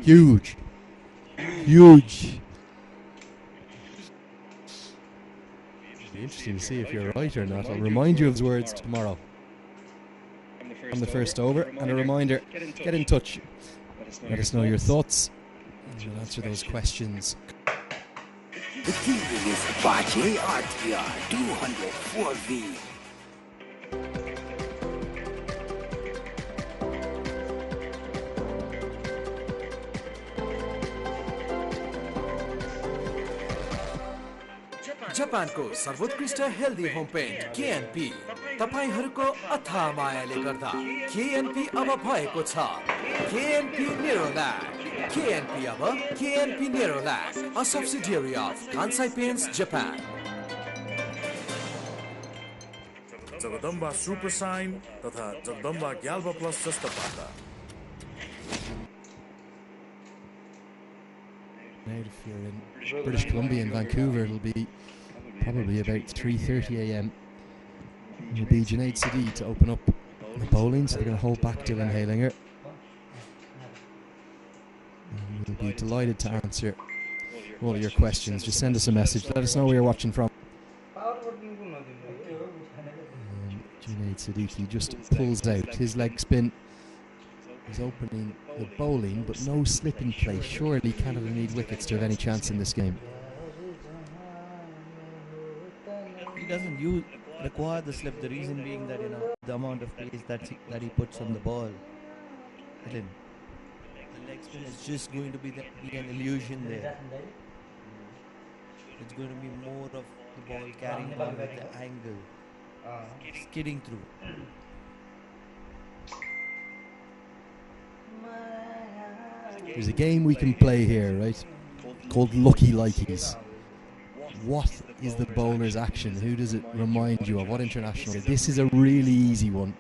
Huge. Huge. It'll be interesting to see if you're right or not. I'll remind you of his words tomorrow on the first over. And a reminder, get in touch. Let us know your thoughts. And we'll answer those questions. The TV is Apache RTR 204V. जापानको सर्वोत्कृष्ट healthy home paint KNP तपाईहरुको अथाह मायाले गर्दा KNP अब भएको छ KNP Nerolac KNP अब KNP Nerolac a subsidiary of Kansai paints Japan Jagadamba super sign तथा जगदम्बा ग्याल्बा प्लस जस्ता पाता If you're in British Columbia and Vancouver, it'll be probably about 3:30 a.m. It'll be Junaid Sidi to open up the bowling, so they're going to hold back Dylan Halinger. And we'll be delighted to answer all of your questions. Just send us a message. Let us know where you're watching from. Junaid Siddiqui just pulls out his leg spin. He's opening the bowling, but no slipping play. Surely Canada need wickets to have any chance in this game. He doesn't require the slip. The reason being that the amount of pace that he puts on the ball. The leg spin is just going to be an illusion there. It's going to be more of the ball carrying on with the angle, skidding through. There's a game we can play here, right? Called Lucky Likeys. What is the bowler's action? Who does it remind you of? What international? This is a really easy one.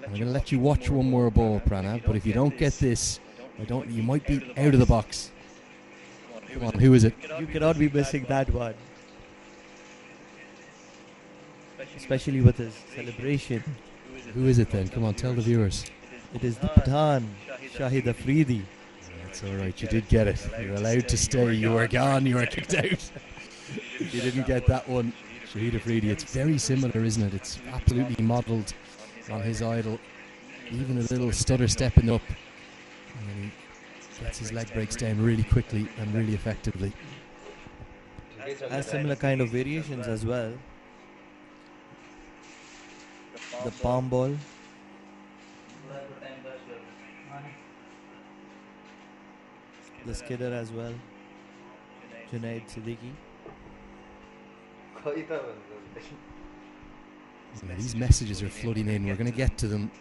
I'm going to let you watch one more ball, Pranav, but if you don't get this, you might be out of the box. Come on, who is it? You cannot be missing that one. Especially with his celebration. Who is it then? Come on, tell the viewers. It is the Pathan, Shahid Afridi. That's alright, you did get it. You're allowed to stay. You were gone, you were kicked out. You didn't get that one. Shahid Afridi, it's very similar, isn't it? It's absolutely modelled on his idol. Even a little stutter stepping up. And then he gets his leg breaks down really quickly and really effectively. Has similar kind of variations as well. The palm ball. The skidder as well. Junaid Siddiqui. These messages are flooding in. We're going to get to them.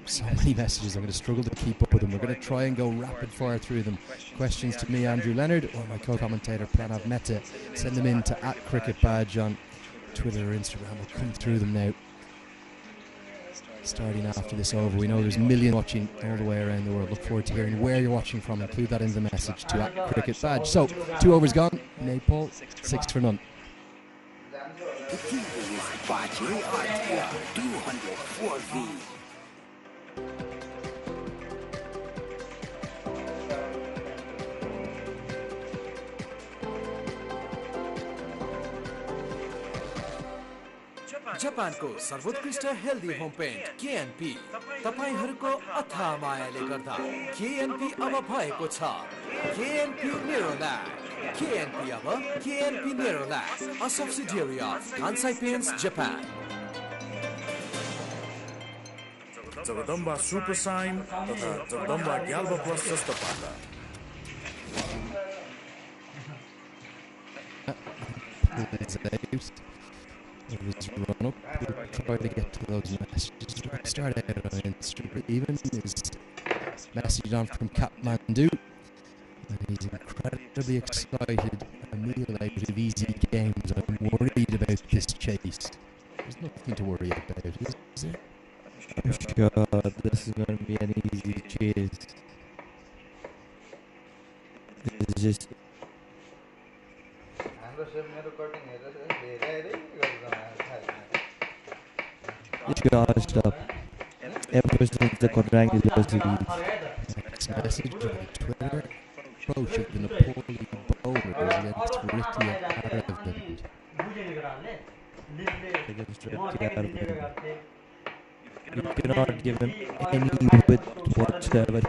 So many messages. I'm going to struggle to keep up with them. We're going to try and go rapid fire through them. Questions to me, Andrew Leonard, or my co-commentator Pranav Mehta. Send them in to @CricketBadge on Twitter or Instagram. We'll come through them now. Starting after this over, we know there's a million watching all the way around the world. Look forward to hearing where you're watching from. Include that in the message to @CricketBadge. So, 2 overs gone. Nepal, 6 for none. The TV is Apache RTR 204V. जापानको सर्वोत्कृष्ट healthy home paint KNP तपाईहरुको अथाह मायाले गर्दा KNP अब भएको छ KNP Nerolac KNP अब KNP Nerolac a subsidiary of Kansai paints Japan Jagadamba super sign तथा जगदम्बा ग्याल्बा प्लस जस्ता पाता It was run up. We'll try to get to those messages. We'll start out on Instagram. Even is message on from Kathmandu. And he's incredibly excited and meal out of easy games. I'm worried about this chase. There's nothing to worry about, is there? I'm sure this is going to be an easy chase. It's just charged up ever since the quadrangular series. Next message on Twitter. Approach of the Nepali bowlers against Ricky Aravind. Against Arvind. You cannot give him any width whatsoever.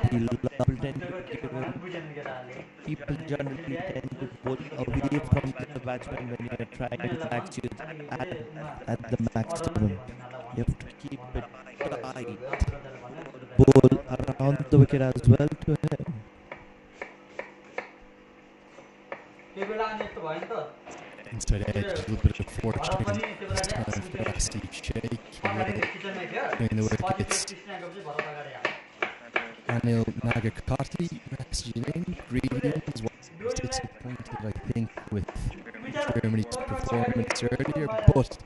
People generally tend to bowl away from the batsman when you are trying to max you at the maximum. You have to keep it tight. Bowl around the wicket as well to him. Inside edge, a little bit of fortune. This time for Steve Shake. Between the wickets. Anil Nagakati messaging in. Greetings. Was disappointed, I think, with Germany's performance earlier, but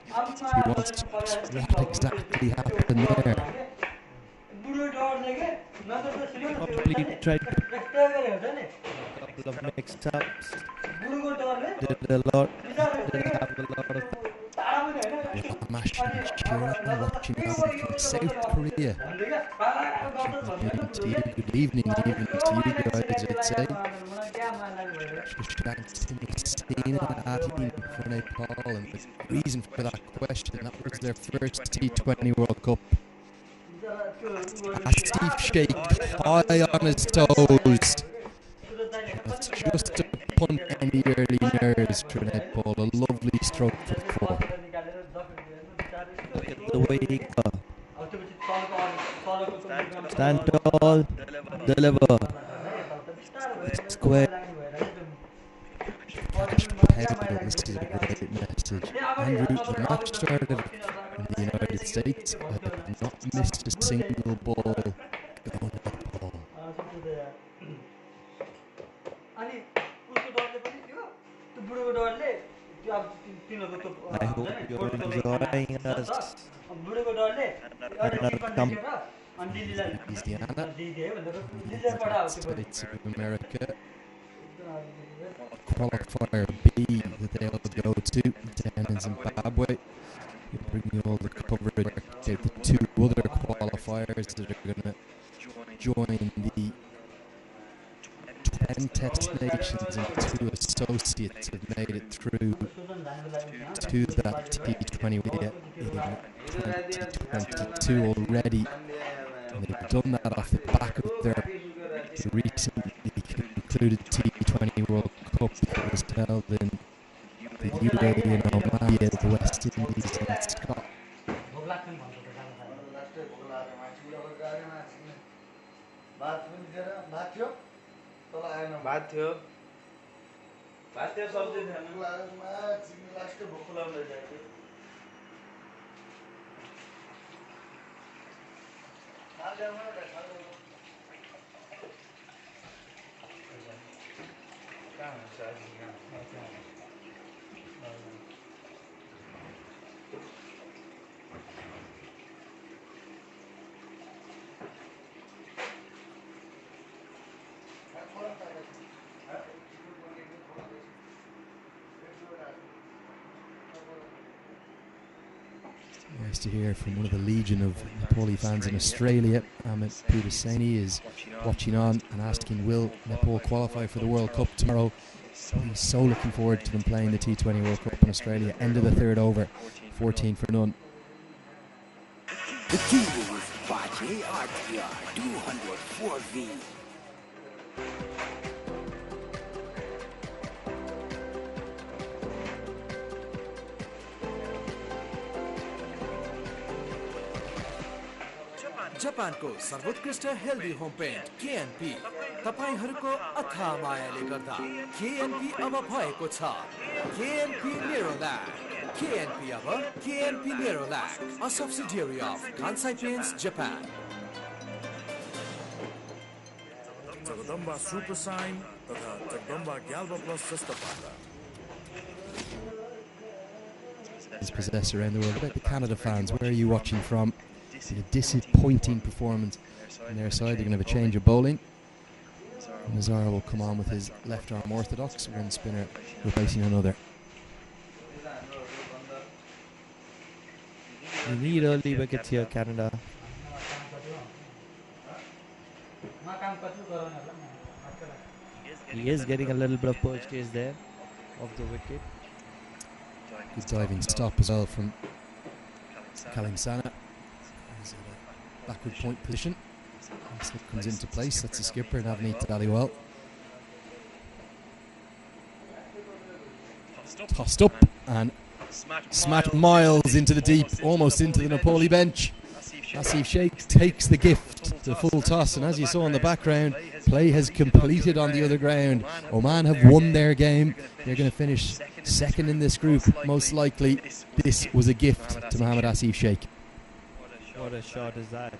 he wants to know what exactly happened there. Probably tried to couple of mix-ups. Did have a lot of I'm actually cheering, watching out from South Korea. Good evening even to you guys, I'd say. Shashantina Atin for Nepal, and the reason for that question, that was their first T20 World Cup. Steve Shake high on his toes. That's just to punt any early nerves for Nepal. A lovely stroke for the four. Look at the way he got. Stand tall, deliver. Square. This is a great message. Andrew, the match started in the United States. I have not missed a single ball. Go Nepal. I hope you're enjoying us. Another Louisiana, United States of America. Qualifier B that they'll go to down in Zimbabwe. We'll bring you all the coverage about the two other qualifiers that are going to join the 10 test nations, and 2 associates have made it through to that T20 in 2022 already. And they've done that off the back of their recently concluded T20 World Cup that was held in the UAE and Oman, the West Indies and Scotland. भात थियो सब्जी थिएन लास्टै भोक लाग्दै जायो Nice to hear from one of the legion of Nepali fans in Australia. Amit Pudaseni is watching on and asking, will Nepal qualify for the World Cup tomorrow? He's so looking forward to them playing the T20 World Cup in Australia. End of the third over, 14 for none. The key is Bache RTR 204V. जापानको सर्वोत्कृष्ट healthy home paint KNP तपाईहरुको अथाह मायाले गर्दा KNP अब भएको छ KNP Nerolac KNP अब KNP Nerolac a subsidiary of Kansai Paints Japan. Jagdamba super sign तथा जगदम्बा ग्याल्बा प्लस जस्ता पाटा his possessor around the world. About the Canada fans, where are you watching from? It's a disappointing performance on their side. They're going to have a change of bowling. Nazara will come on with his left arm orthodox, one spinner replacing another. You need early wickets here, Canada. He is getting a little bit of perch chase there off the wicket. Good diving stop as well from Kalim Sana. He's in a backward point position. And slip comes into place. That's the skipper, Navneet Dhaliwal. Tossed up and smacked miles into the deep, almost into the Nepali bench. Asif Sheikh takes the gift, the full toss, and as you saw in the background, play has completed on the other ground. Oman have won their game. They're going to finish second in this group, most likely. This was a gift to Mohammad Asif Sheikh. What a shot is that?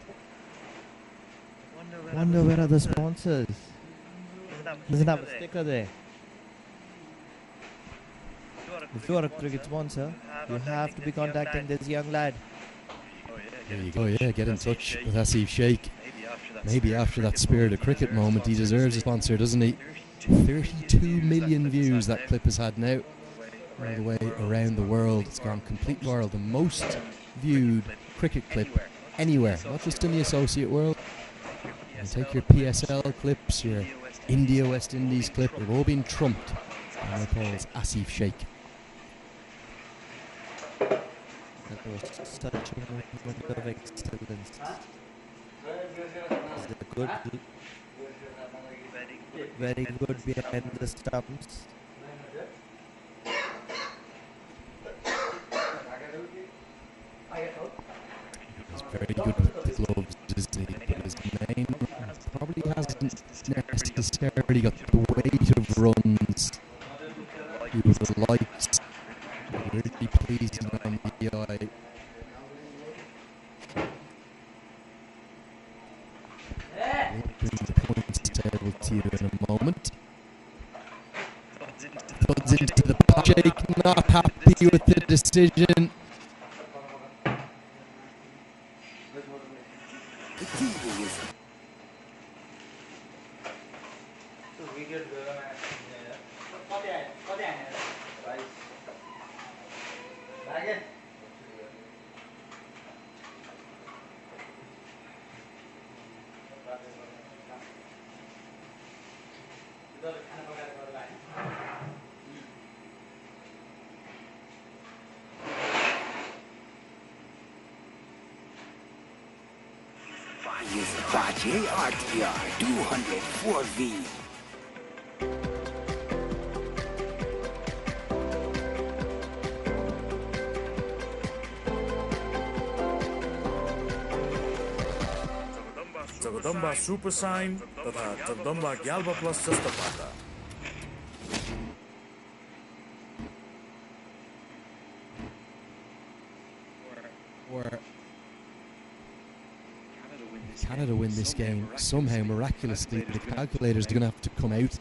Wonder where are the sponsors? Doesn't have a sticker there. If you are a cricket sponsor, you have to be contacting this young lad. There you go, yeah, get in touch with Asif Sheikh. Maybe after that Spirit of Cricket moment, he deserves a sponsor, doesn't he? 32 million views that clip has had now, all the way around the world. It's gone complete viral. The most viewed cricket clip anywhere, not just in the associate world. You take your PSL clips, your India West Indies clip, they've all been trumped by Nepal's Asif Sheikh. That was such a moment of excellence. Is it good? Very good behind the stumps. He's very good with the gloves, isn't he? But his main probably hasn't necessarily got the weight of runs he would have liked. Really pleasing on the eye. We'll bring the points table to you in a moment. Thuds into the patch. Sheikh not happy with the decision. The TV is Bache RTR 204V. Jagdamba super sign तथा Jagdamba ग्याल्बा plus जस्ता पाता Canada win this game somehow miraculously. The calculators are going to have to come out.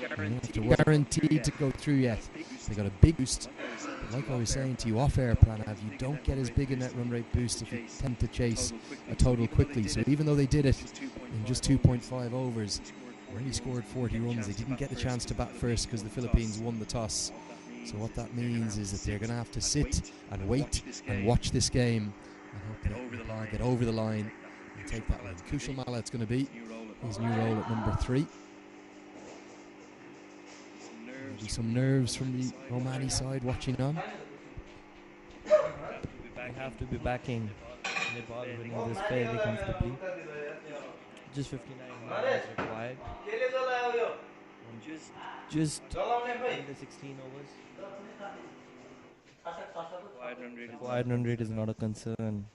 They're going to have to guaranteed to go through yet. They got a big boost. But like I was saying to you off air, Pranav, you don't get as big a net run rate boost if you tend to chase a total quickly. So even though they did it in just 2.5 overs, they only scored 40 runs. They didn't get the chance to bat first because the Philippines won the toss. So what that means is that they're going to have to sit and wait and watch this game and hope that Nepal get over the line and take that win. Kushal Malla, it's going to be his new role at number 3. Maybe some nerves from the Omani side watching on. I have to be backing Nepal winning this fairly comfortably. Just 59 minutes required. And just under 16 overs. Required run rate is not a concern.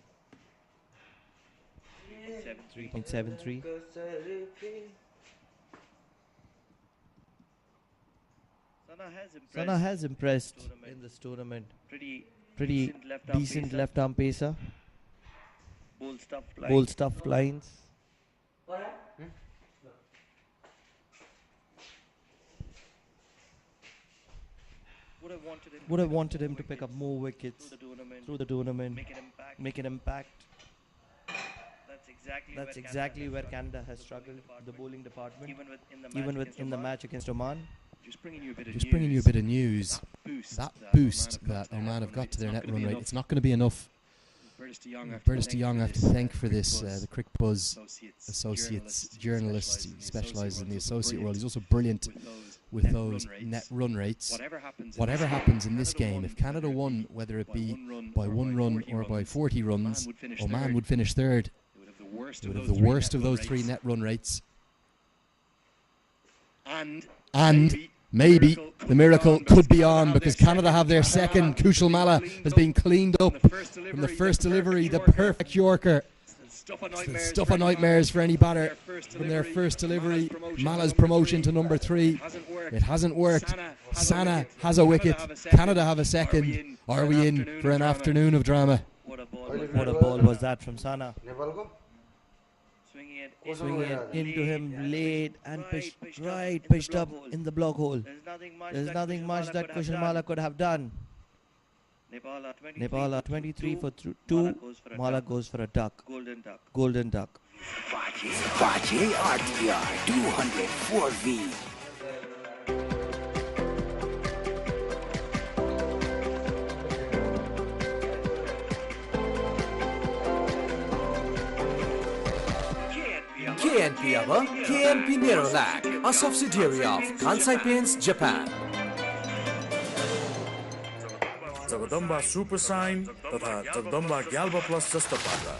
3.73. Sana has impressed in this tournament. Pretty decent left arm pacer. Bold stuffed lines. Would have wanted him to pick up more wickets through the tournament, make an impact. That's exactly where Canada has struggled, the bowling department, even in the match against Oman. Just bringing you a bit of news. That boost that Oman have got to their net run rate, it's not going to be enough. Bertus de Jong I have to thank for this, the Cricket Buzz Associates journalist. He specialises in the associate world. He's also brilliant with those net run rates. Whatever happens in this game, if Canada won, whether it be by 1 run or by 40 runs, Oman would finish third. They would have the worst of those 3 net run rates. And maybe the miracle could be on, because Canada have their second. Kushal Malla has been cleaned up from the first delivery, the perfect Yorker. Stuff of nightmares for any batter from their first delivery. Malla's promotion to number 3. It hasn't worked. Sana has a wicket. Canada have a second. Are we in for an afternoon of drama? What a ball was that from Sana? Swinging it into him late and pitched up in the block hole. There's nothing much that Kushal Malla could have done. Nepal are 23 for 2. Malla goes for a duck. Golden duck. Vaje RTR 204V. KNP अब KNP Nerolac, a subsidiary of Kansai Paints, Japan. Jagdamba super sign तथा Jagdamba ग्याल्बा plus जस्ता पाता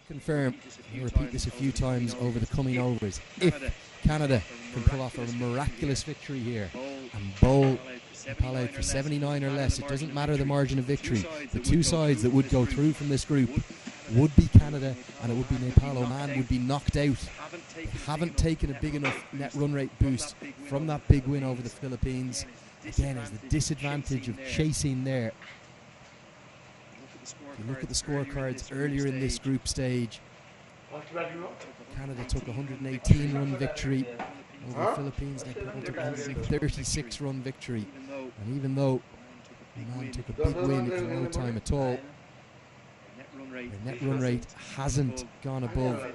Confirm, I'll repeat this a few times over the coming overs. If Canada can pull off a miraculous victory here and bowl Nepal out for 79 or less, it doesn't matter the margin of victory. The 2 sides that would go through from this group would be Canada and it would be Nepal. Oman would be knocked out. They haven't taken a big enough net run rate boost from that big win over the Philippines. Again, there's the disadvantage of chasing there. If you look at the scorecards earlier in this group stage, Canada took a 118-run victory over the Philippines. Nepal took a 136-run victory. And even though Oman took a big win in no time at all, the net run rate hasn't gone above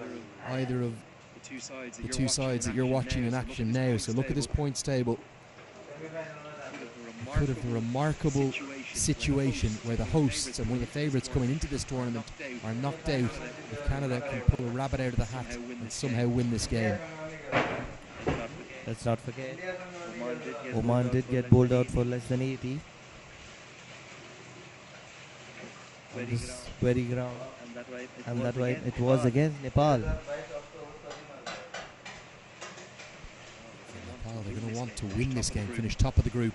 either of the 2 sides that you're watching in action now. So look at this points table. Could have a remarkable situation where the hosts and one of the favourites coming into this tournament are knocked out if Canada can pull a rabbit out of the hat and somehow win this game. Let's not forget, Oman did get bowled out for less than 80 on this very ground, and that why it was against Nepal. Nepal, they're going to want to win this game, finish top of the group.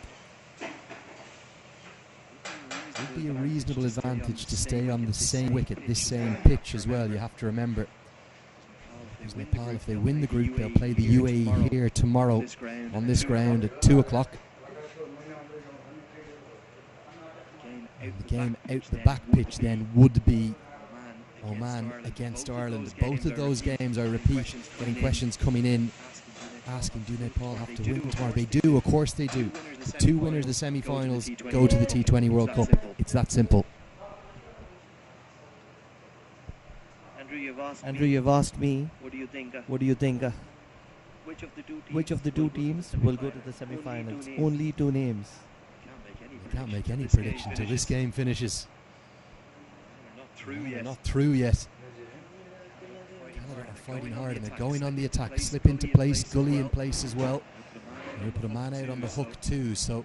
It would be a reasonable advantage to stay on the same wicket, this same pitch as well, you have to remember. Because Nepal, if they win the group, they'll play the UAE here tomorrow on this ground at 2 o'clock. And the game out the back pitch then would be Oman against Ireland. Both of those games, I repeat, getting questions coming in asking, do Nepal have to win tomorrow? They do, of course they do. The 2 winners of the semi-finals go to the T20 World Cup. It's that simple. Andrew, you've asked me, what do you think? Which of the two teams will go to the semi-finals? Only 2 names. You can't make any prediction until this game finishes. They're not through yet. Canada are fighting hard and they're going on the attack. Slip into place, Gully in place as well. And they put a man out on the hook too. So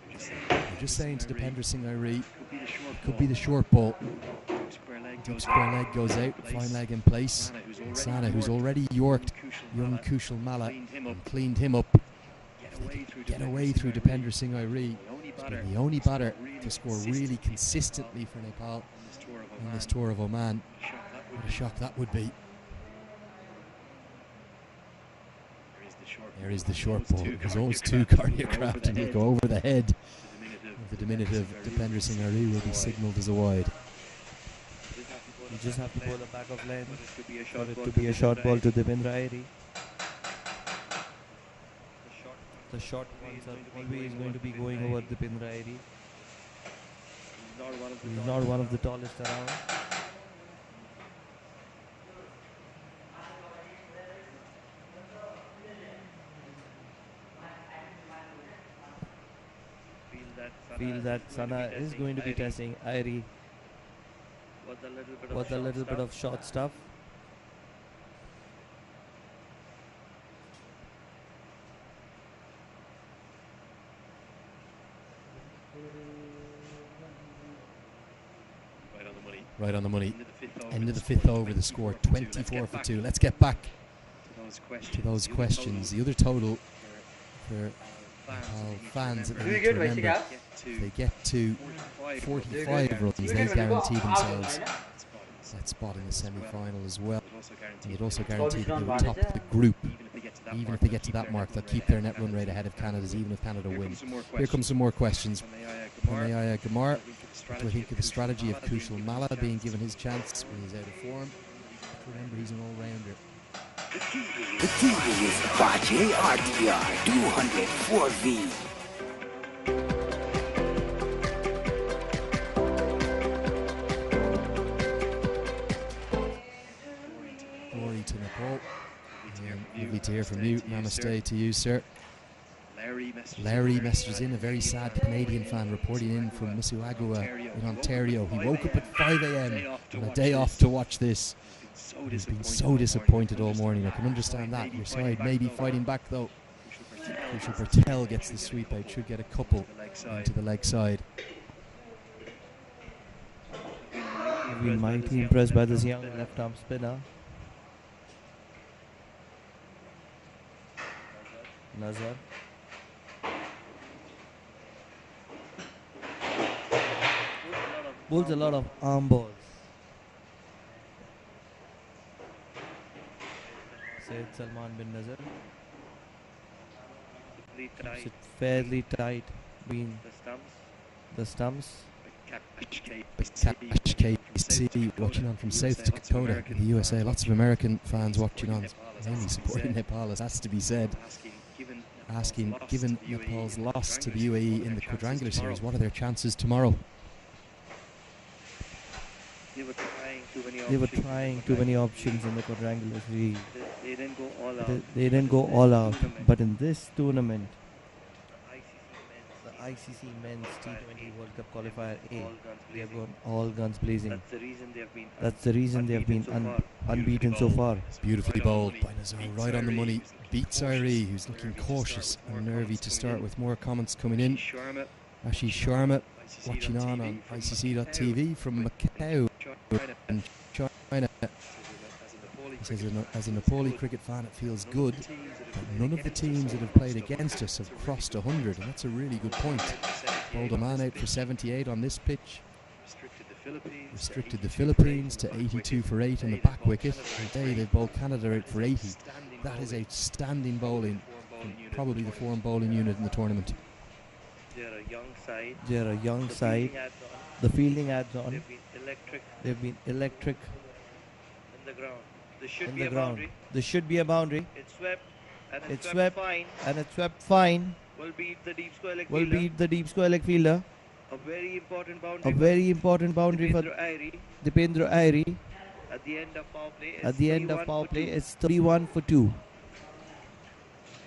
they're just saying to Dipender Singh Airi, it could be the short ball. Deep square leg goes out, fine leg in place. And Sana, who's already yorked young Kushal Malla and cleaned him up. If they can get away through Dipender Singh Airi, he's been the only batter to score really consistently for Nepal in this tour of Oman. What a shock that would be. There is the short ball. There's always 2 choreographed and he'll go over the head of the diminutive Dipender Singh Airi will be signalled as a wide. You just have to bowl a back of length for it to be a short ball to Dipender Airi. The short ones are always going to be going over the Pindra area. He's not one of the tallest around. Feel that Sana is going to be testing Irie with a little bit of short stuff. Right on the money. End of the fifth over, the score 24 for 2. Let's get back to those questions. The other total for fans that they need to remember, if they get to 45 runs, they guarantee themselves that spot in the semi-final as well. And they'd also guarantee that they were top of the group. Even if they get to that mark, they'll keep their net run rate ahead of Canada's, even if Canada wins. Here come some more questions. Panayaya Gamar, what do I think of the strategy of Kushal Malla being given his chance when he's out of form? Remember, he's an all-rounder. The TV is Bache RTR 204V. Glory to Nepal. Lovely to hear from you. Namaste to you, sir. Larry messages in, a very sad Canadian fan reporting in from Mississauga in Ontario. He woke up at 5 a.m. on a day off to watch this. He's been so disappointed all morning. I can understand that. Your side may be fighting back though. Kushal Patel gets the sweep out. Should get a couple into the leg side. I've been mightily impressed by this young left-arm spinner. Nazar. Bowls a lot of arm balls. Said Salman bin Nazar. Keeps it fairly tight between the stumps. KC watching on from South Dakota in the USA. Lots of American fans watching on, mainly supporting Nepal, as has to be said. Asking, given Nepal's loss to the UAE in the quadrangular series, what are their chances tomorrow? They were trying too many options in the quadrangular series. They didn't go all out. But in this tournament, the ICC Men's T20 World Cup Qualifier A, they have gone all guns blazing. That's the reason they have been unbeaten so far. Beautifully bowled by Nazar, right on the money. Beats Irie, who's looking cautious and nervy to start, with more comments coming in. Ashish Sharma watching on ICC.tv from Macau in China. He says, as a Nepali cricket fan, it feels good that none of the teams that have played against us have crossed 100, and that's a really good point. Bowled a man out for 78 on this pitch. Restricted the Philippines to 82 for 8 on the back wicket. Today they've bowled Canada out for 80. That is outstanding bowling from probably the form bowling unit in the tournament. They're a young side. The fielding adds on. They've been electric in the ground. There should be a boundary. It's swept and it's swept fine. Will beat the deep square leg fielder. A very important boundary for Dipendra Irie. At the end of power play, it's 31 for 2.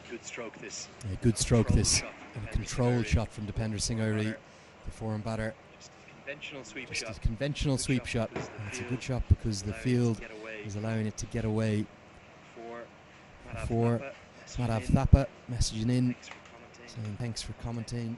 Good stroke this. Yeah, good stroke this. And a controlled shot from Dipendra Singh Irie, the foreign batter. Just a conventional sweep shot. And it's a good shot because the field is allowing it to get away. For Madhav Thapa messaging in, saying thanks for commentating.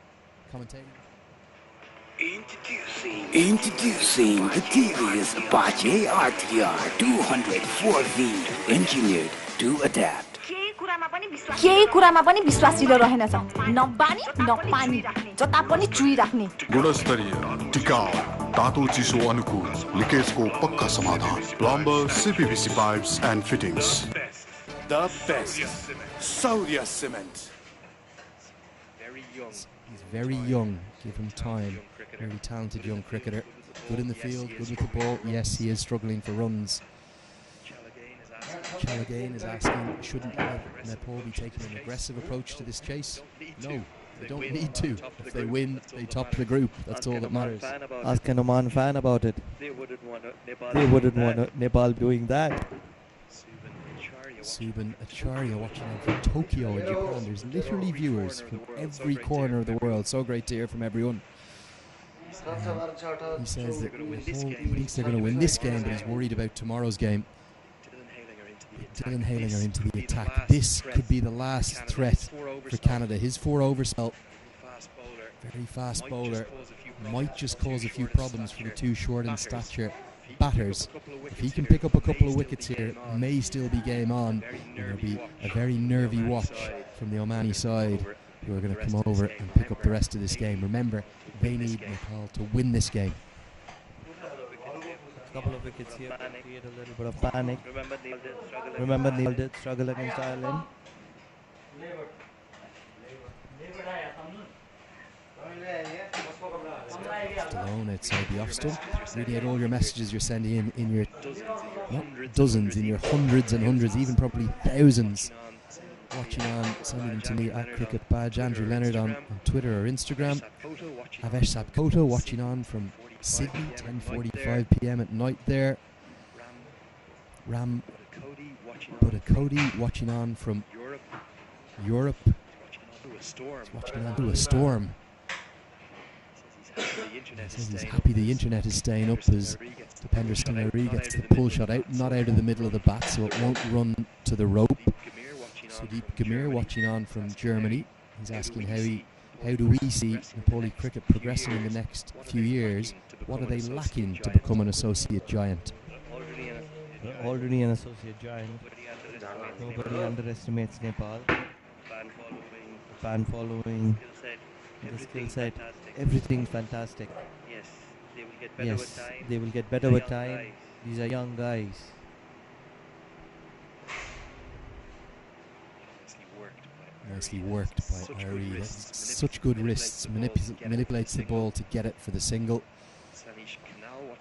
Introducing the TV's Bache RTR 204V, engineered to adapt. केही कुरामा पनि विश्वासिलो रहेनछ न बानी न पानी जता पनि चुई राख्ने गुणस्तरीय टिकाउ तातो चिसो अनुकूल लिकेजको पक्का समाधान plumber CPVC pipes and fittings. The best Saurya cement. He's very young, give him time. Very talented young cricketer. Good in the field, good with the ball. Yes, he is struggling for runs. Michael again is asking, shouldn't Nepal be taking an aggressive approach to this chase? No, they don't need to. If they win, they top the group. That's all that matters. Ask an Oman fan about it. They wouldn't want Nepal doing that. Subin Acharya watching out from Tokyo in Japan. There's literally viewers from every corner of the world. So great to hear from everyone. He says that he thinks they're going to win this game, but he's worried about tomorrow's game. Dylan Halinger into the attack. This could be the last threat for Canada. His 4-over spell, very fast bowler, might just cause a few problems for the two short in stature batters. If he can pick up a couple of wickets here, it may still be game on. And there'll be a very nervy watch from the Omani side, who are going to come over and pick up the rest of this game. Remember, they need Nepal to win this game. A couple of wickets here create a little bit of panic. Remember Neil did struggle against Ireland. Stallone outside the off stump. Reading out all your messages you're sending in your dozens, in your hundreds and hundreds, even probably thousands. Watching on, sending them to me at Cricket Badge. Andrew Leonard on Twitter or Instagram. Havesh Sabkoto watching on from Sydney, 10:45 p.m. at night there. Ram Budakodi watching on from Europe. Watching on to a storm. He says he's happy the internet is staying up as Dipender Singh gets the pull shot out, not out of the middle of the bat, so it won't run to the rope. Sudeep Gamir watching on from Germany. He's asking how do we see Nepali cricket progressing in the next few years? What are they lacking to become an associate giant? Already an associate giant. Nobody underestimates Nepal. Fan following, the skill set, everything's fantastic. Yes, they will get better with time. These are young guys. Nicely worked by Ari. Such good wrists. Manipulates the ball to get it for the single.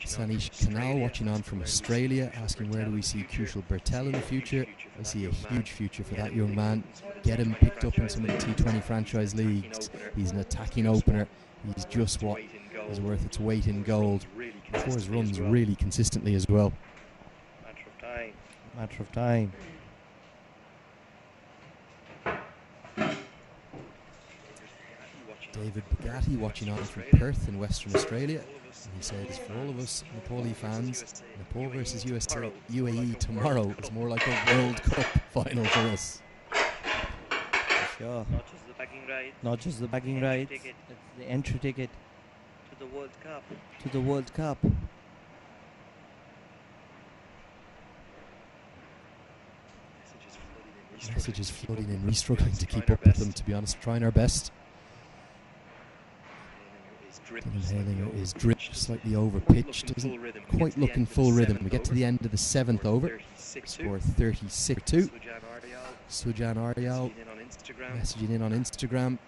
Sanish Kanal watching on from Australia, asking where do we see Kushal Bertel in the future. I see a huge future for that young man. Get him picked up in some of the T20 franchise leagues. He's an attacking opener. He's just what is worth its weight in gold. He scores runs really consistently as well. Matter of time. David Bugatti watching on from Perth in Western Australia. And he says, for all of us Nepali fans, Nepal versus UAE tomorrow is more like a World Cup final for us. Sure. Not just the bagging rights, it's the entry ticket to the World Cup. Messages flooding in. We're struggling to keep up with them, to be honest. Trying our best. Dylan Halinger is drip, slightly over pitch, doesn't quite look in full rhythm. We get to the end of the 7th over, score 36-2. Sujan Arial messaging in on Instagram.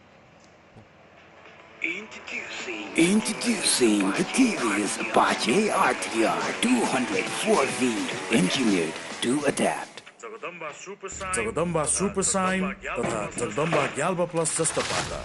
Introducing the TV's Apache RTR 204V, engineered to adapt. Jagdamba Super Sign तथा Jagdamba Galba Plus जस्ता पाता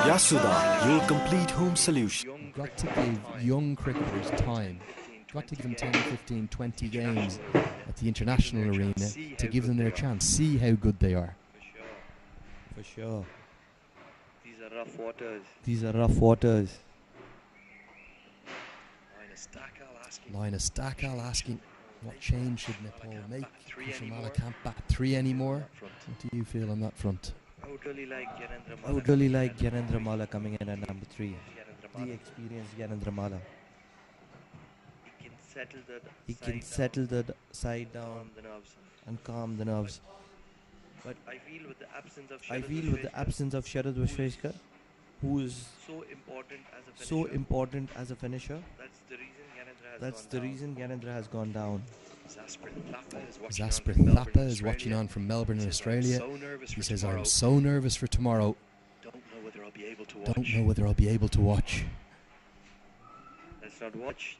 Yasuda, your complete home solution. You've got to give young cricketers time. You've got to give them 10, 15, 20 games at the international arena to give them their chance. See how good they are. For sure. These are rough waters. Linus Stakal asking, what change should Nepal make? Kushamala can't bat 3 anymore. What do you feel on that front? I would really like Gyanendra Mala coming in at number 3. The experienced Gyanendra Mala. He can settle the side down and calm the nerves. But I feel with the absence of Sharad Vishweshkar, who is so important as a finisher, that's the reason Gyanendra has gone down. Zasprith Thapa is watching on from Melbourne in Australia. He says, I'm so nervous for tomorrow. Don't know whether I'll be able to watch. Let's not watch.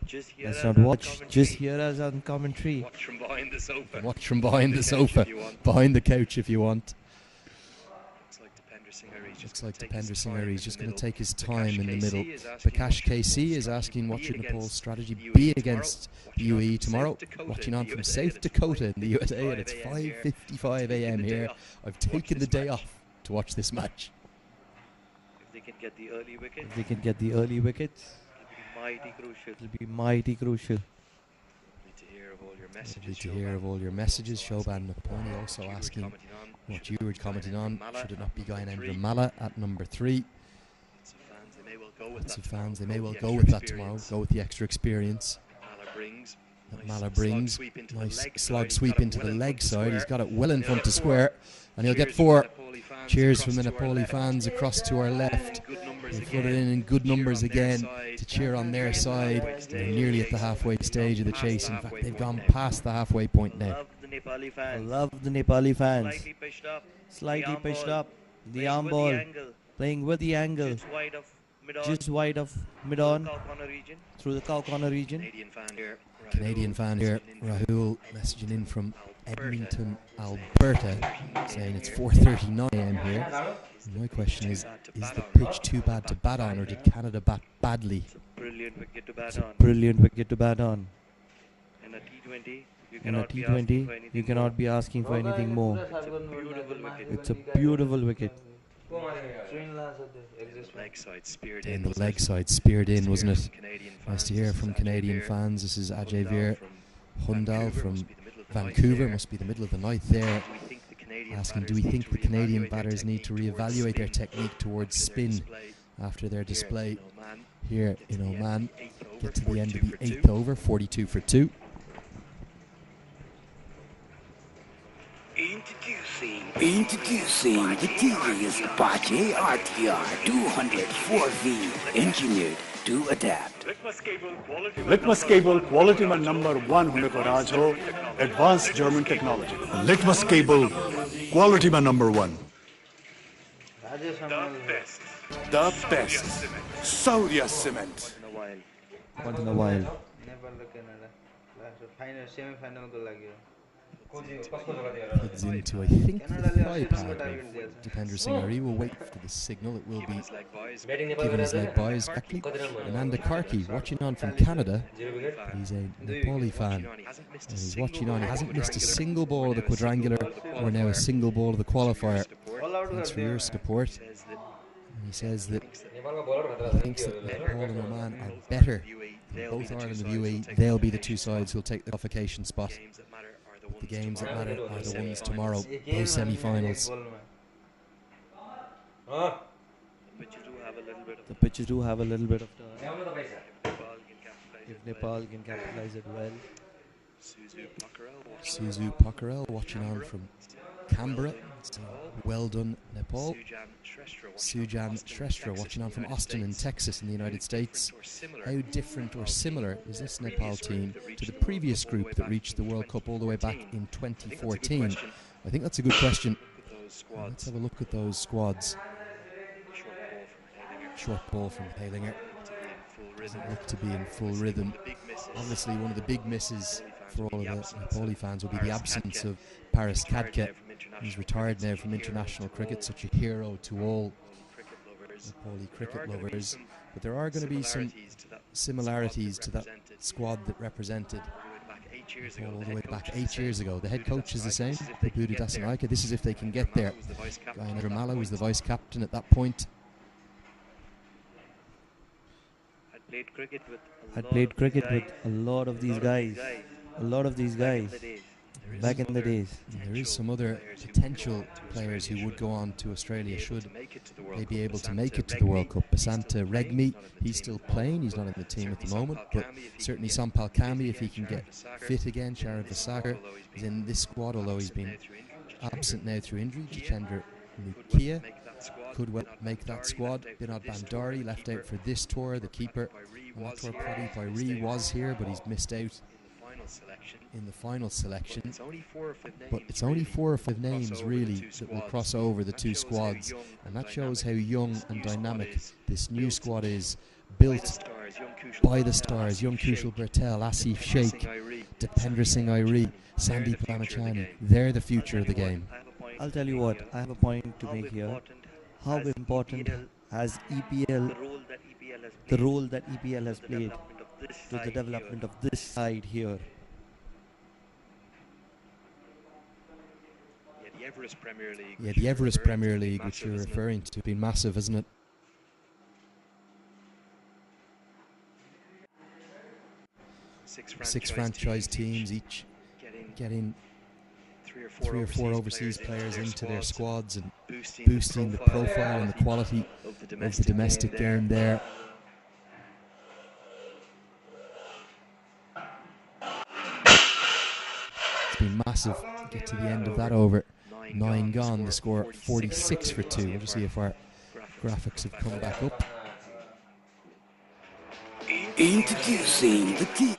Just hear us on commentary. Watch from behind the sofa. Watch from behind the sofa. Behind the couch if you want. Looks like Dependra Singh, he's just going to take his time in the middle. Bakash KC is asking what should Nepal's strategy be against the UAE tomorrow. Watching on from South Dakota in the USA, and it's 5:55 a.m. here. I've taken the day off to watch this match. If they can get the early wickets, it'll be mighty crucial. Lovely to hear of all your messages. Shoban Naponi also asking what you were commenting on. Should it not be Gyanendra Malla at number 3? Lots of fans, they may well go with that tomorrow. Go with the extra experience that Malla brings. Nice slog sweep into the leg side. He's got it well in front to square, and he'll get 4. Cheers from the Nepali fans across to our left. They put it in good numbers again to cheer on their side. They're nearly at the halfway stage of the chase. In fact, they've gone past the halfway point now. Love the Nepali fans. Slightly pitched up. The arm ball. Playing with the angle. Just wide of mid-on. Through the cow corner region. Canadian fan here. Rahul messaging in from Edmonton, Alberta, saying it's 4:39 a.m. here. And my question is the pitch too bad to bat on, or did Canada bat badly? It's a brilliant wicket to bat on. In a T20, you cannot be asking for anything more. It's a beautiful wicket. And the leg side speared in, wasn't it? Nice to hear from Canadian fans. This is Ajay Veer Hundal from Vancouver. Must be the middle of the night there. Asking, do we think the Canadian batters need to reevaluate their technique towards spin after their display here in Oman? Get to the end of the 8th over, 42 for 2. Introducing the curious Apache RTR 204V, engineered to adapt. Litmus cable quality man number 1 huneko raj ho, advanced German technology. Litmus cable quality man number 1. The best. Saurya cement. Once in a while. Heads into, I think, the thigh pad of Dependra Singh. He will wait for the signal. It will be given his leg by exactly. Ananda Karki watching on from Canada. He's a Nepali fan, and he's watching on. He hasn't missed a single ball of the quadrangular or now a single ball of the qualifier. Thanks for your support. And he says that he thinks that Nepal and Oman are better than both Ireland and UAE. They'll be the two sides who'll take the qualification spot. The games that matter are the ones tomorrow, those semi-finals. The pitches do have a little bit of turn. If Nepal can capitalize it well. Suzu Pokharel watching on from Canberra. Well done, Nepal. Sujan Shrestha watching on from Austin in Texas in the United States. How different or similar is this Nepal team to the previous group that reached the World Cup all the way back in 2014? I think that's a good question. Let's have a look at those squads. Short ball from Halinger. Doesn't look to be in full rhythm. Obviously, one of the big misses for all of the Nepali fans will be the absence of Paris Khadka. He's retired now from international cricket, such a hero to all Nepali cricket lovers. But there are going to be some similarities to that squad that represented Nepal all the way back 8 years ago. The head coach is the same, Prabhuda Dasanaika. This is if they can get there. Gyanendra Malla was the vice captain at that point. I played cricket with a lot of these guys. Back in the days. There is some other potential players who would go on to Australia should they be able to make it to the World Cup. Basanta Regmi, he's still playing, he's not in the team at the moment, but certainly Sampal Kambi, if he can get fit again. Sharad Vasakar is in this squad, although he's been absent now through injury. Jachendra Mukia could well make that squad. Binod Bandari left out for this tour, the keeper on that tour. Pradeep Airi was here, but he's missed out in the final selection, but it's only 4 or 5 names really that will cross over the two squads, and that shows how young and dynamic this new squad is, built by the stars: young Kushal Bertel, Asif Sheikh, Dipendra Singh Airi, Sandeep Ramachani. They're the future of the game. I'll tell you what, I have a point to make here. How important has the role that EPL has played to the development of this side here? Yeah, the Everest Premier League, which you're referring to, has been massive, hasn't it? Six franchise teams, each getting 3 or 4 overseas players into their squads and boosting the profile and the quality of the domestic game there. It's been massive. Get to the end of that over. 9 gone, the score 46 for 2. We'll just see if our graphics have come back up. Introducing the team.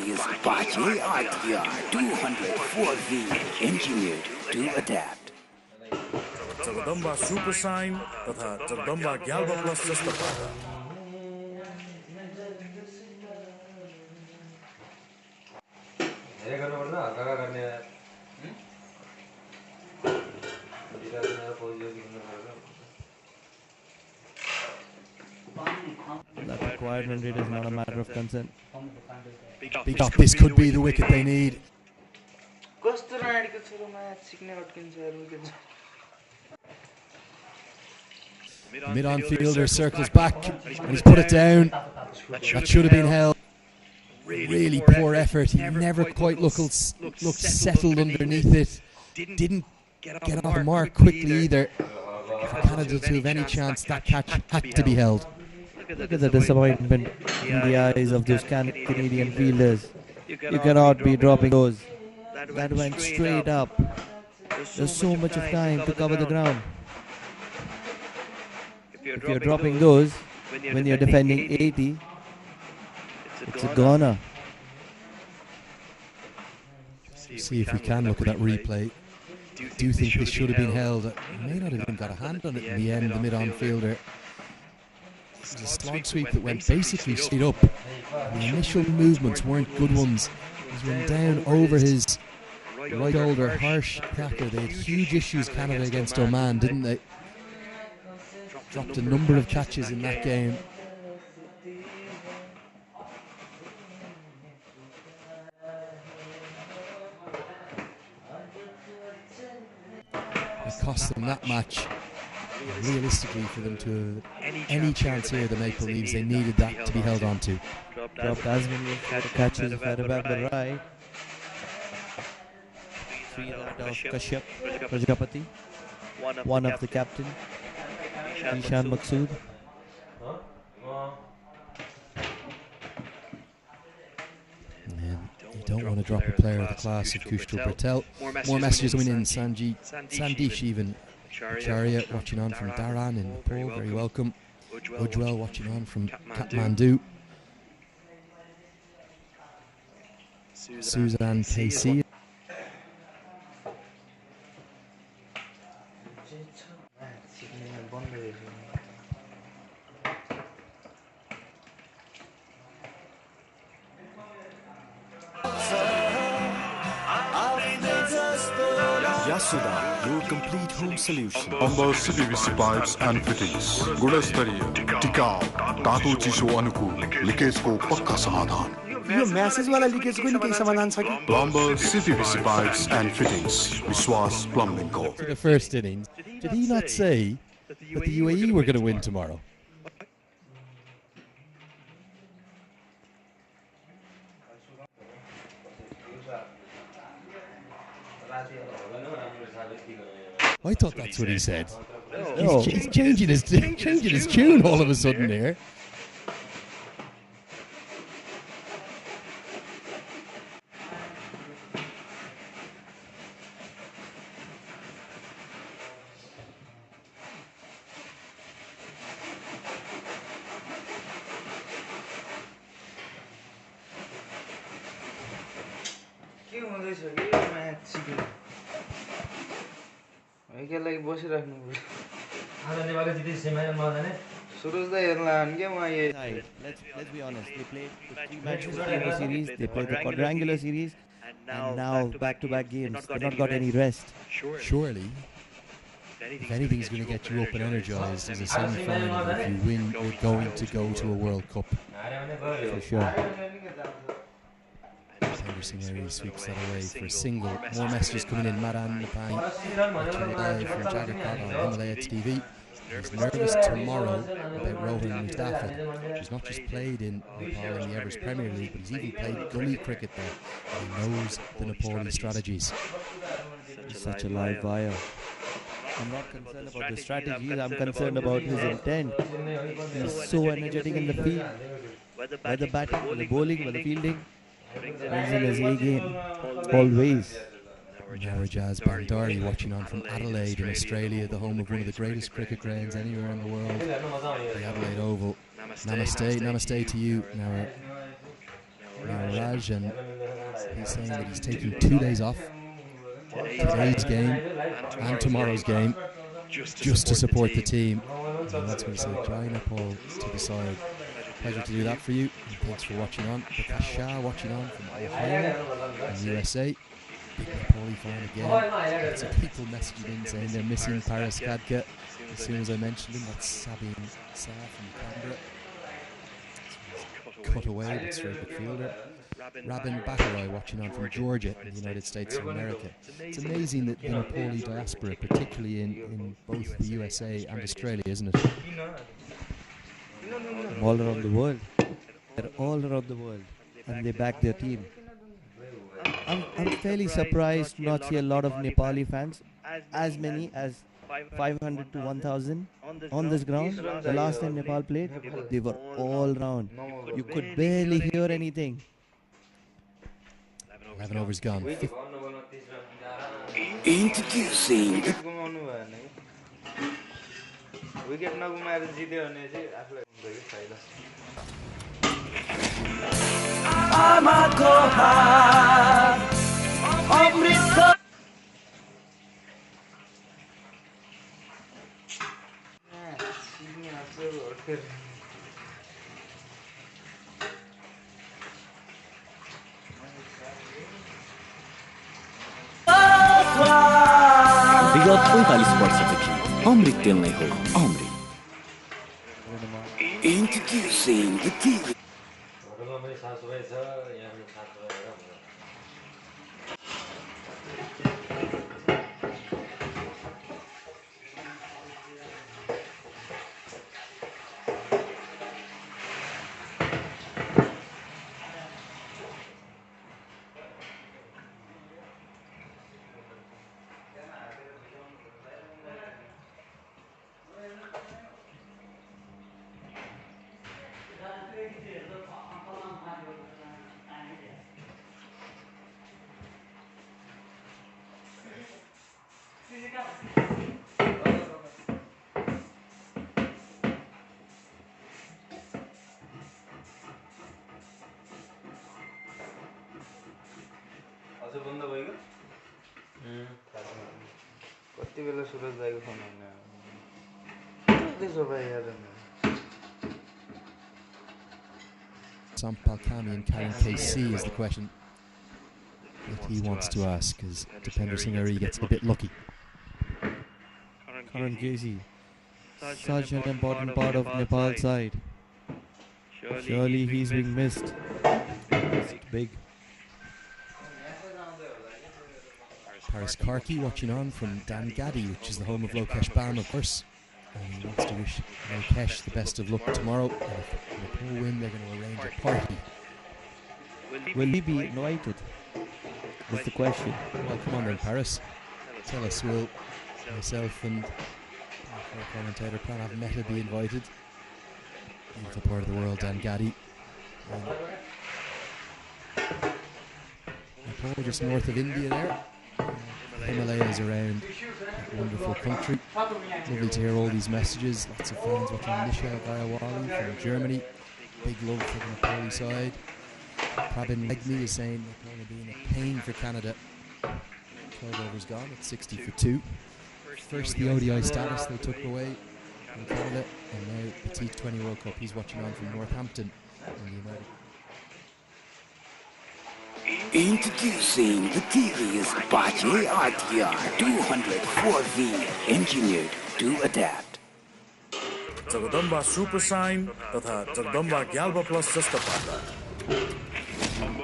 Is Apache RTR 204V, engineered to adapt. Jagdamba super sign तथा Jagdamba ग्याल्बा plus जस्ता पाटा That requirement rate is not a matter of concern. Big up, this could be the wicket they need. The mid-on fielder circles back and he's put it down. That should have been held. Really poor effort. He never quite looked settled underneath it. Didn't get off the mark quickly either. For Canada to have any chance, that catch had to be held. Look at the disappointment in the eyes of those Canadian fielders. You cannot be dropping those. That went straight up. There's so much of time to cover the ground. If you're dropping those when you're defending 80, it's a goner. See if we can look at that replay. Do you think this should have been held? He may not have even got a hand on it in the end, the mid-on fielder. It was a slog sweep that went basically straight up. The initial movements weren't good ones. He went down over his right shoulder, harsh cracker. They had huge issues, Canada, against Oman, didn't they? Dropped a number of catches in that game. It cost them that match. Realistically, for them to have any chance here, the Maple Leafs, they needed that to be held on to. Dropped as many catches, if I remember right. 3 out of Kashyap, Prajapati, 1 of the captain, Ishan Maqsood. You don't want to drop a player of the class of Kushal Bertel. More messages coming in. Sandeesh even. Acharya watching on from Dharan in Nepal, very welcome. Ujwel watching on from Kathmandu. Suzanne KC. Yasuda, your complete home solution. Plumber CPVC pipes and fittings. गुणस्तरीय, टिकाऊ, तातो चिसो अनुकूल, leakage को पक्का समाधान. यो message वाला leakage को निकै समाधान छ कि? Plumber CPVC pipes and fittings. विश्वास plumbing को. To the first innings, did he not say that the UAE were going to win tomorrow? I thought that's what he said. No. He's changing his tune all of a sudden here. लागि बसिराख्नु पर्छ आज नेपालले जिते सेमिफाइनलमा जाने सुरुज दाइ हेर्न लान के म यो let's be honest, they played the 3 matches in the series, they played the quadrangular series, and now back-to-back games. They've not got any rest. Surely, if anything's going to get you up and energized as a semi-final, if you win, you're going to go to a World Cup. For sure. Henderson Area sweeps that away for a single. More messages coming in. Madan Napang, live from Jakarta on Himalaya TV. He's nervous tomorrow about Rohan Mustafa, who's not just played in Nepal in the Everest Premier League, but he's even played gully cricket there. He knows the Nepali strategies. He's such a live wire. I'm not concerned about the strategies, I'm concerned about his intent. He's so energetic in the field, whether batting, whether bowling, whether fielding. He's in his A game, always. Narajaz Bandari watching on from Adelaide in Australia, the home of one of the greatest cricket grounds anywhere in the world, the Adelaide Oval. Namaste to you, Naraj, and he's saying that he's taking 2 days off, today's game and tomorrow's game, just to support the team. And that's what he said, Jai Nepal to the side. Pleasure to do that for you, and thanks for watching on. Prakash Shah watching on from Ohio in the USA. Big Nepali fan again. Lots of people messaging in saying they're missing Paris Kadka. As soon as I mentioned him, that's Sabine Sa from Canberra. Cut away, but straight midfielder. Rabin Bakarai watching on from Georgia in the United States of America. It's amazing that the Nepali diaspora, particularly in both the USA and Australia, isn't it? All around the world. They're all around the world, and they back their team. I'm fairly surprised to not see a lot of Nepali fans, as many as 500 to 1,000 on this ground. The last time Nepal played, they were all round. You could barely hear anything. 11 overs gone. Introducing wicket नगुमाएर जित्यो भने चाहिँ आफुलाई हुन्छ कि फाइदा आमाको हात अमृत विगत 45 वर्षदेखि अमृत तेल नै हो अमृत Introducing the TV. अझ बन्द भयो कति बेला सुरज दाइको फोन आउने Sampal Kami and Karen KC is the question that he wants to ask, as Dipender Singh gets a bit lucky. Karan KC, such an important part of Nepal's side. Surely he's being missed. Big. Paris Karki watching on from Dan Gaddy, which is the home of Lokesh Baum, of course. And he wants to wish Lokesh the best of luck tomorrow. And if Nepal win, they're going to arrange a party. Will he be invited? That's the question. Well, come on then, Paris. Tell us, will myself and our commentator Pranav Mehta be invited? Beautiful part of the world, Dan Gaddy. Nepal, just north of India there. Himalayas around that wonderful country. Lovely to hear all these messages. Lots of fans watching Nisha Gayawali from Germany. Big love for the Nepali side. Prabin Legmi is saying Nepal will be in a pain for Canada. 12 overs gone. It's 60 for 2. First, the ODI status they took away from Canada, and now the T20 World Cup. He's watching on from Northampton in the United. Introducing the TV's Apache RTR 204V, engineered to adapt. Jagdamba super sign तथा Jagdamba ग्याल्बा plus जस्ता पाटा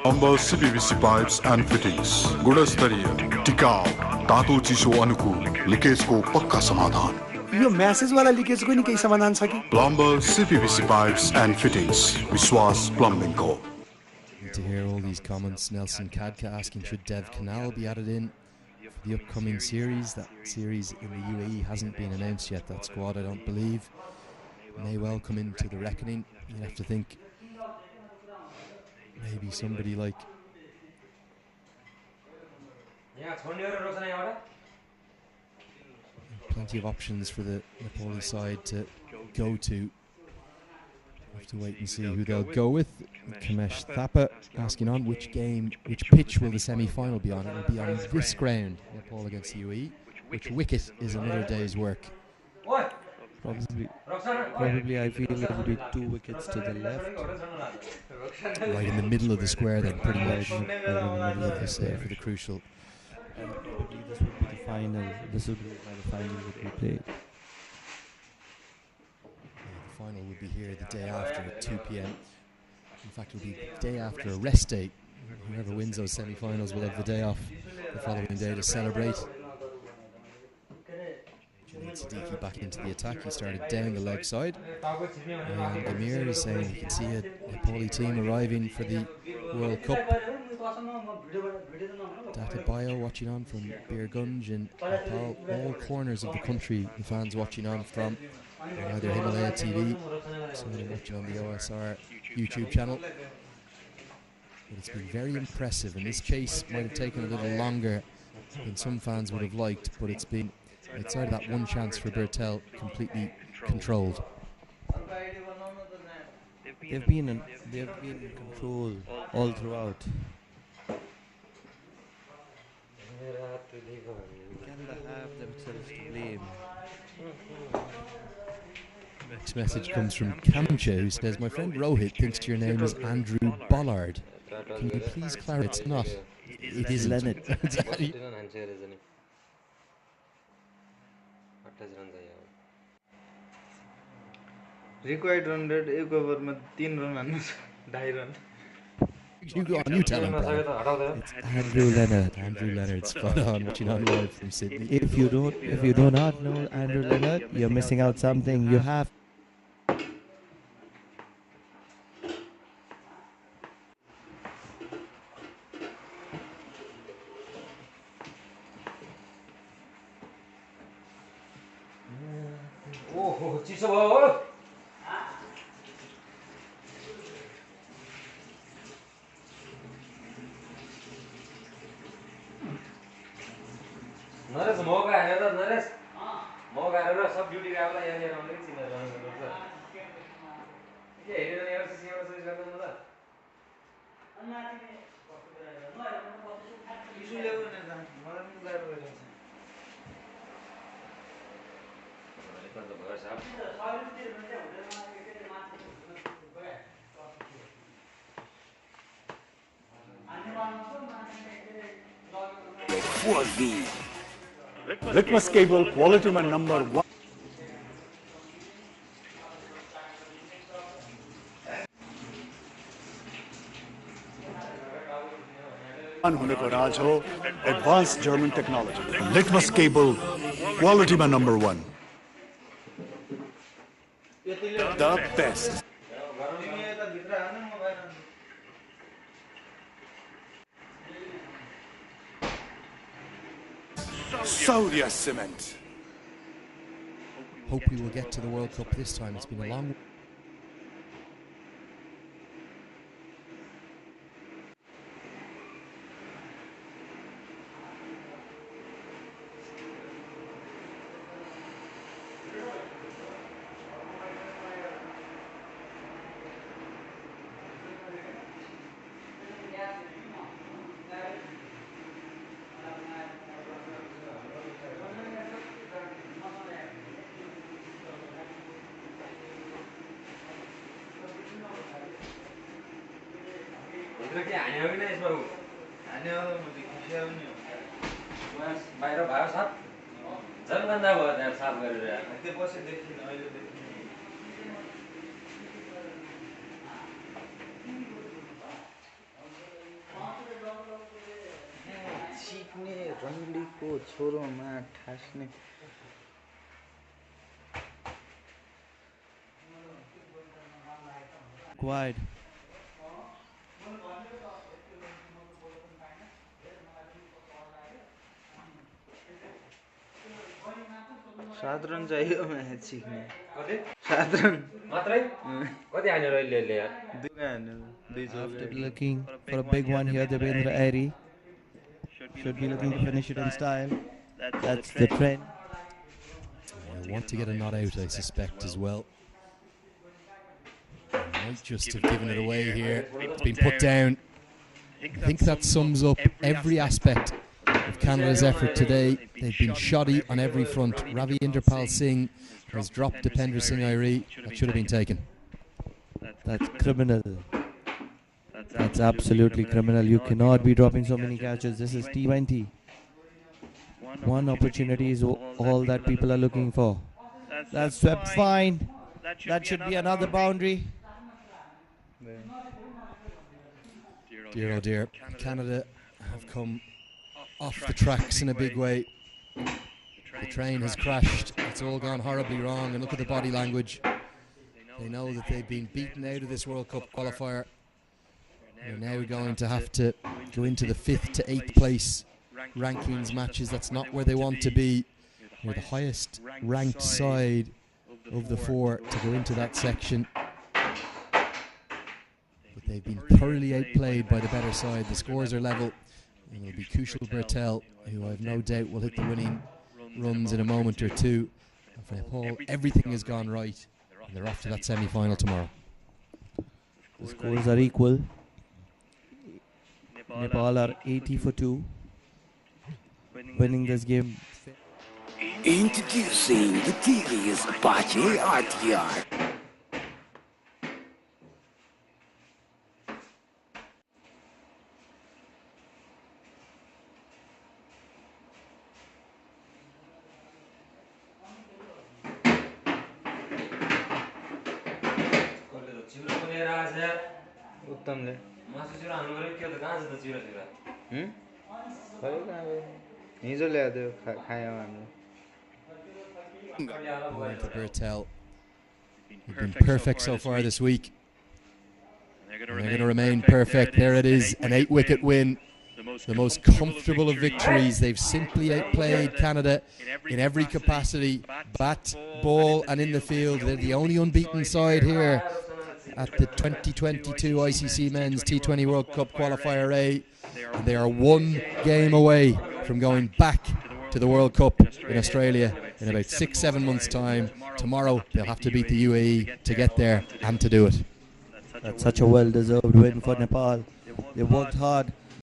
Humble CPVC pipes and fittings. गुणस्तरीय, टिकाऊ, तातो चिसो अनुकूल, लिकेजको पक्का समाधान. यो म्यासेज वाला लिकेजको नि केही समाधान छ कि? Plumber CPVC pipes and fittings. विश्वास Plumbing Co. To hear all these comments, Nelson Kadka asking should Dev Canal be added in for the upcoming series. That series in the UAE hasn't been announced yet. That squad, I don't believe, may well come into the reckoning. You have to think maybe somebody like plenty of options for the Nepali side to go to. Have to wait and see who they'll go with. Kamesh Thapa asking on which pitch will the semi-final be on? It will be on this ground, Nepal against the UAE. Which wicket is another day's work. Probably I feel it will be 2 wickets to the left. Right in the middle of the square then, pretty much. Right in the middle of this for the crucial. And probably this would be the final. This would be where the final would be played. The final would be here the day after at 2 p.m. In fact, it will be the day after a rest day. Whoever wins those semi-finals will have the day off the following day to celebrate. Siddiqui back into the attack. He started down the leg side. And Amir is saying he can see a Nepali team arriving for the World Cup. Data Bio watching on from Birgunj in Nepal. All corners of the country, the fans watching on from either Himalaya TV, some of them watching on the OSR YouTube channel. But it's been very impressive, and this chase might have taken a little longer than some fans would have liked, but it's been outside of that one chance for Bertel, completely controlled. They've been in control all throughout. Canada have themselves to blame. Next message comes from Kamcha, who says, my friend Rohit thinks your name is Andrew Bollard. Can you please clarify? It's not. It is Leonard. Required 100, एक over में 3 run हान्नु छ 2.5 run. You go on, you tell him, brother. It's Andrew Leonard. Andrew Leonard, spot on, watching on live from Sydney. If you do not know Andrew Leonard, you're missing out something. You have. Oh, चिसो भयो. नरेश मौका हेरेर नरेश मौका हेरेर सब duty गएकोलाई यहाँ लिएर आउने चिनेर गर्नुपर्छ के हेरेर यहाँ सिसी गर्न न त इस्यु ल्याउनु न मलाई पनि गाह्रो भइरहेछ एकपल्ट भयो साहब Litmus cable quality man number 1. हुनेको राज हो advanced German technology. Litmus cable, quality man number 1. The best. Saudi Cement. Hope we will get to the World Cup this time. It's been a long भित्र के हान्यो कि नै यसमा उ हान्यो म देखिसक्यो नि बस बाहिर भयो साथ जनगन्दा भयो त्यहाँ साफ गरेर यार त्यो पछि देखिन अहिले देखिन सिक्ने रङ्गलीको छोरोमा ठास्ने Wide. साधारण चाहियो म्याच सिक्ने कति साधारण मात्रै कति हान्यो र अहिले यार दुई हान्यो दुई After looking for a big one here, Devendra Airy should be looking to finish it in style. That's the trend. I want to get a not out, I suspect, as well. Might just have given it away here. It's been put down. I think that sums up every aspect of Canada's effort today. They've been shoddy on every front. Ravi Inderpal Singh has dropped Dipender Singh Airi. That should have been taken. That's criminal. That's absolutely criminal. You cannot be dropping so many catches. This is T20. One opportunity is all that people are looking for. That's swept fine. That should be another boundary. Dear oh dear, Canada have come off the tracks in a big way. The train has crashed, it's all gone horribly wrong, and look at the body language. They know that they've been beaten out of this World Cup qualifier. They're now going to have to go into the 5th to 8th place rankings matches. That's not where they want to be. They're the highest ranked side of the 4 to go into that section. But they've been thoroughly outplayed by the better side. The scores are level. And it'll be Kushal Bertel, who I've no doubt will hit the winning runs in a moment or two. And for Nepal, everything has gone right. And they're off to that semi-final tomorrow. The scores are equal. Nepal are 80 for 2. Winning this game. Introducing the TV's Apache RTR. उत्तमले मासु चिरा हाल्नु पर्यो के त कहाँ छ त चिरा चिरा खै कहाँ हिजो ल्याइदियो खायौँ हामीले Going for Bertel. They've been perfect so far this week. They're going to remain perfect. There it is, an 8-wicket win. The most comfortable of victories. They've simply outplayed Canada in every capacity. Bat, ball and in the field. They're the only unbeaten side here at the 2022 ICC Men's T20 World Cup Qualifier A. And they are one game away from going back to the World Cup in Australia in about 6-7 months' time. Tomorrow they'll have to beat the UAE to get there and to do it. That's such a well-deserved win for Nepal. They worked hard.